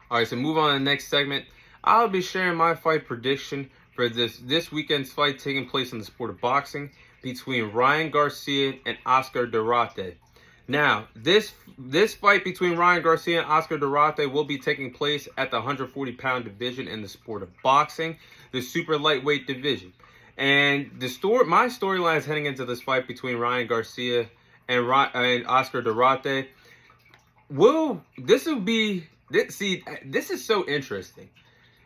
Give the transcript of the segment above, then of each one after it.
All right, so move on to the next segment. I'll be sharing my fight prediction for this weekend's fight taking place in the sport of boxing between Ryan Garcia and Oscar Duarte. Now, this fight between Ryan Garcia and Oscar Duarte will be taking place at the 140-pound division in the sport of boxing, the super lightweight division. And my storyline is heading into this fight between Ryan Garcia and Oscar Duarte. This is so interesting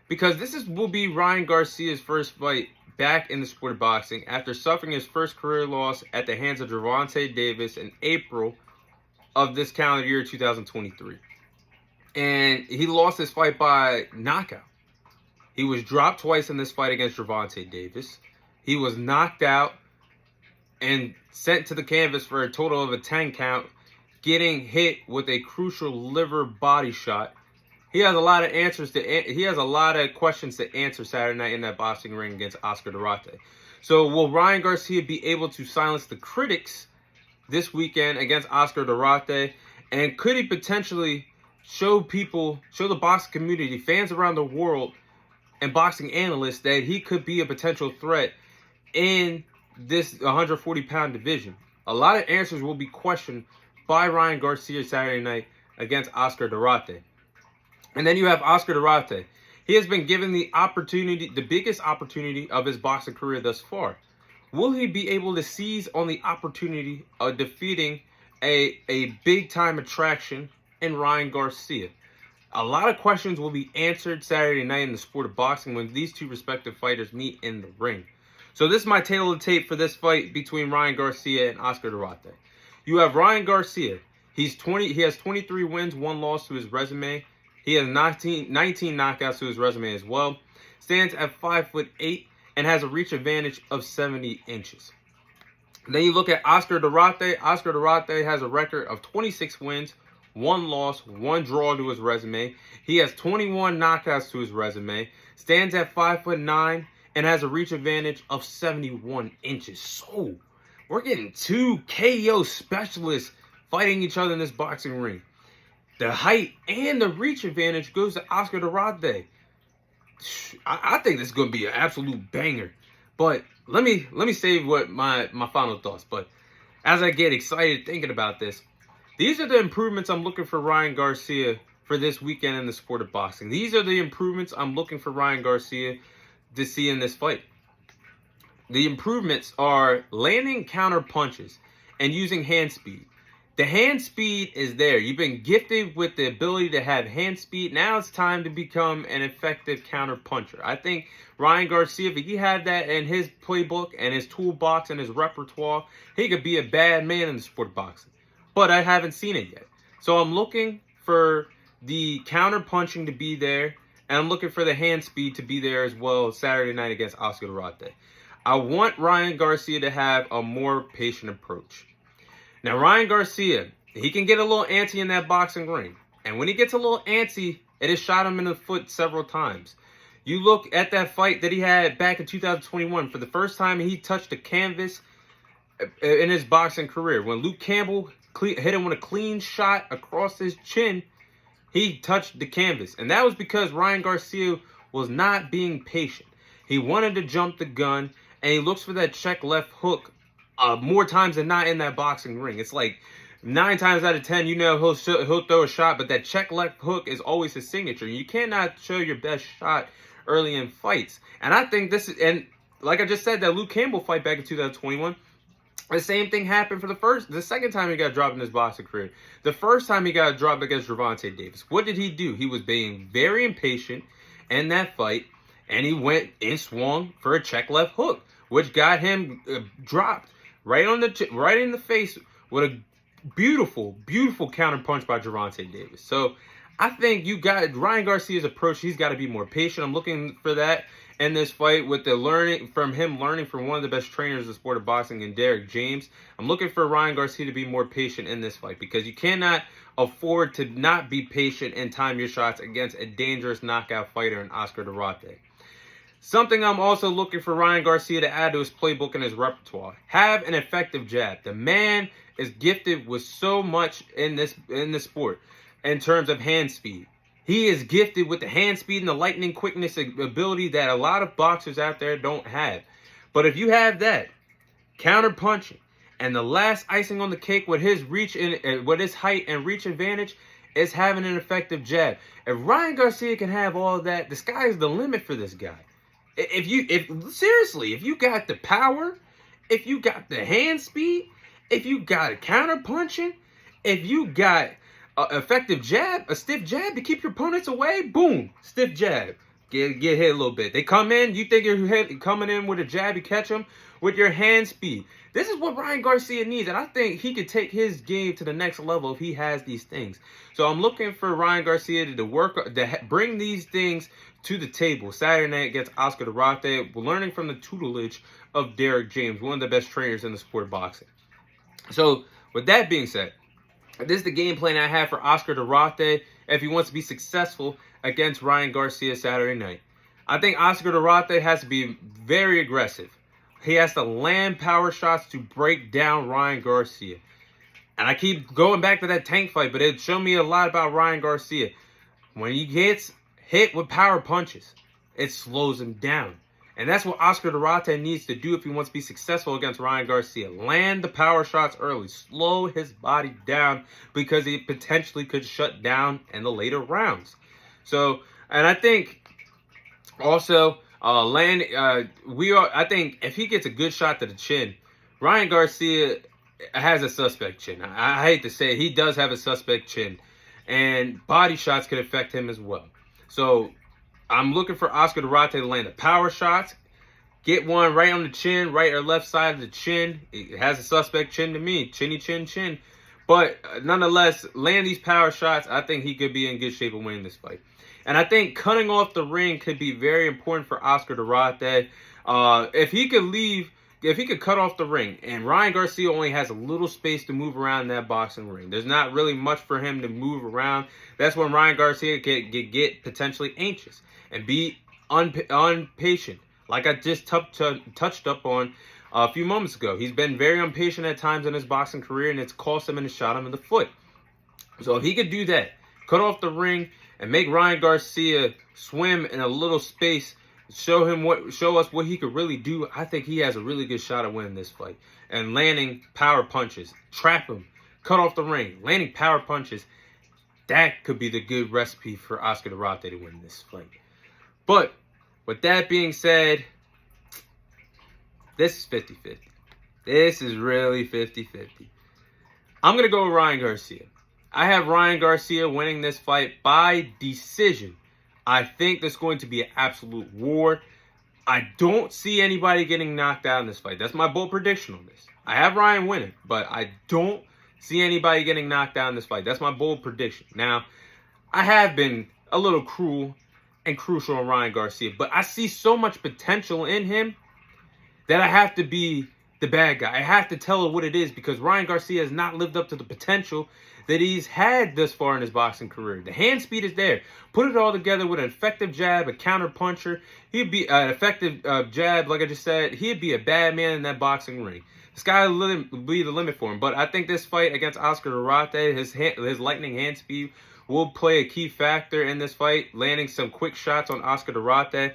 because will be Ryan Garcia's first fight back in the sport of boxing after suffering his first career loss at the hands of Duarte Davis in April of this calendar year 2023. And he lost this fight by knockout. He was dropped twice in this fight against Duarte Davis. He was knocked out and sent to the canvas for a total of a 10 count, getting hit with a crucial liver body shot. He has a lot of questions to answer Saturday night in that boxing ring against Oscar Duarte. So will Ryan Garcia be able to silence the critics this weekend against Oscar Duarte? And could he potentially show the boxing community, fans around the world, and boxing analysts that he could be a potential threat in this 140-pound division? A lot of answers will be questioned by Ryan Garcia Saturday night against Oscar Duarte. And then you have Oscar Duarte. He has been given the biggest opportunity of his boxing career thus far. Will he be able to seize on the opportunity of defeating a big-time attraction in Ryan Garcia? A lot of questions will be answered Saturday night in the sport of boxing when these two respective fighters meet in the ring. So this is my tail of the tape for this fight between Ryan Garcia and Oscar Duarte. You have Ryan Garcia. He has 23 wins, 1 loss to his resume. He has 19 knockouts to his resume as well. Stands at 5'8" and has a reach advantage of 70 inches. Then you look at Oscar Duarte. Oscar Duarte has a record of 26 wins, 1 loss, 1 draw to his resume. He has 21 knockouts to his resume. Stands at 5'9" and has a reach advantage of 71 inches. So we're getting 2 KO specialists fighting each other in this boxing ring. The height and the reach advantage goes to Oscar Duarte. I think this is going to be an absolute banger. But let me save what my final thoughts. But as I get excited thinking about this, these are the improvements I'm looking for Ryan Garcia for this weekend in the sport of boxing. These are the improvements I'm looking for Ryan Garcia to see in this fight. The improvements are landing counter punches and using hand speed. The hand speed is there. You've been gifted with the ability to have hand speed. Now it's time to become an effective counter puncher. I think Ryan Garcia, if he had that in his playbook and his toolbox and his repertoire, he could be a bad man in the sport of boxing. But I haven't seen it yet. So I'm looking for the counter punching to be there, and I'm looking for the hand speed to be there as well Saturday night against Oscar Duarte. I want Ryan Garcia to have a more patient approach. Now, Ryan Garcia, he can get a little antsy in that boxing ring. And when he gets a little antsy, it has shot him in the foot several times. You look at that fight that he had back in 2021. For the first time, he touched the canvas in his boxing career. When Luke Campbell hit him with a clean shot across his chin, he touched the canvas. And that was because Ryan Garcia was not being patient. He wanted to jump the gun, and he looks for that check left hook more times than not in that boxing ring. It's like 9 times out of 10, he'll throw a shot, but that check left hook is always his signature. You cannot show your best shot early in fights. And I think and like I just said, that Luke Campbell fight back in 2021, the same thing happened for the second time he got dropped in his boxing career. The first time he got dropped against Duarte Davis. What did he do? He was being very impatient in that fight, and he went and swung for a check left hook, which got him dropped right in the face with a beautiful, beautiful counter punch by Duarte Davis. So I think you got Ryan Garcia's approach. He's got to be more patient. I'm looking for that in this fight with the learning from one of the best trainers in the sport of boxing in Derek James. I'm looking for Ryan Garcia to be more patient in this fight because you cannot afford to not be patient and time your shots against a dangerous knockout fighter in Oscar Duarte. Something I'm also looking for Ryan Garcia to add to his playbook and his repertoire. Have an effective jab. The man is gifted with so much in this sport in terms of hand speed. He is gifted with the hand speed and the lightning quickness ability that a lot of boxers out there don't have. But if you have that, counter punching, and the last icing on the cake with his reach and with his height and reach advantage is having an effective jab. If Ryan Garcia can have all of that, the sky is the limit for this guy. If you got the power, if you got the hand speed, if you got a counter punching, if you got an effective jab, a stiff jab to keep your opponents away, boom, stiff jab. Get hit a little bit. They come in, you think you're coming in with a jab, you catch them with your hand speed. This is what Ryan Garcia needs, and I think he could take his game to the next level if he has these things. So I'm looking for Ryan Garcia to bring these things to the table Saturday night against Oscar Duarte, learning from the tutelage of Derek James, one of the best trainers in the sport of boxing. So with that being said, this is the game plan I have for Oscar Duarte if he wants to be successful against Ryan Garcia Saturday night. I think Oscar Duarte has to be very aggressive. He has to land power shots to break down Ryan Garcia. And I keep going back to that tank fight, but it showed me a lot about Ryan Garcia. When he gets hit with power punches, it slows him down. And that's what Oscar Duarte needs to do if he wants to be successful against Ryan Garcia. Land the power shots early. Slow his body down because he potentially could shut down in the later rounds. So, and I think also I think if he gets a good shot to the chin, Ryan Garcia has a suspect chin. I hate to say it, he does have a suspect chin, and body shots could affect him as well. So I'm looking for Oscar Duarte to land the power shots, get one right on the chin, right or left side of the chin. It has a suspect chin to me, chinny chin chin. But nonetheless, land these power shots. I think he could be in good shape of winning this fight. And I think cutting off the ring could be very important for Oscar Duarte. If he could cut off the ring, and Ryan Garcia only has a little space to move around in that boxing ring. There's not really much for him to move around. That's when Ryan Garcia can get potentially anxious and be impatient, like I just touched up on a few moments ago. He's been very impatient at times in his boxing career, and it's cost him and shot him in the foot. So if he could do that, cut off the ring, and make Ryan Garcia swim in a little space, show us what he could really do, I think he has a really good shot at winning this fight. And landing power punches, trap him, cut off the ring, landing power punches, that could be the good recipe for Oscar Duarte to win this fight. But with that being said, this is 50-50. This is really 50-50. I'm going to go with Ryan Garcia. I have Ryan Garcia winning this fight by decision. I think there's going to be an absolute war. I don't see anybody getting knocked out in this fight. That's my bold prediction on this. I have Ryan winning, but I don't see anybody getting knocked out in this fight. That's my bold prediction. Now, I have been a little cruel and crucial on Ryan Garcia, but I see so much potential in him that I have to be the bad guy. I have to tell it what it is, because Ryan Garcia has not lived up to the potential that he's had thus far in his boxing career. The hand speed is there. Put it all together with an effective jab, a counter puncher. He'd be an effective jab, like I just said. He'd be a bad man in that boxing ring. The sky will be the limit for him. But I think this fight against Oscar Duarte, his lightning hand speed will play a key factor in this fight, landing some quick shots on Oscar Duarte.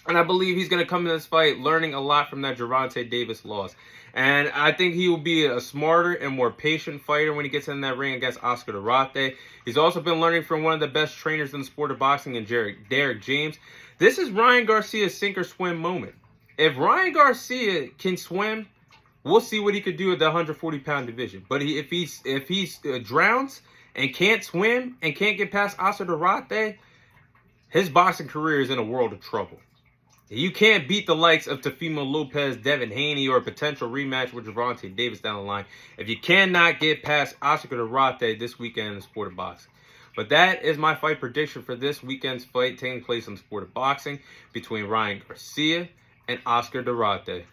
And I believe he's going to come in this fight learning a lot from that Gervonta Davis loss. And I think he will be a smarter and more patient fighter when he gets in that ring against Oscar Duarte. He's also been learning from one of the best trainers in the sport of boxing in Derek James. This is Ryan Garcia's sink or swim moment. If Ryan Garcia can swim, we'll see what he could do at the 140-pound division. But if he drowns and can't swim and can't get past Oscar Duarte, his boxing career is in a world of trouble. You can't beat the likes of Teofimo Lopez, Devin Haney, or a potential rematch with Gervonta Davis down the line if you cannot get past Oscar Duarte this weekend in the sport of boxing. But that is my fight prediction for this weekend's fight taking place in the sport of boxing between Ryan Garcia and Oscar Duarte.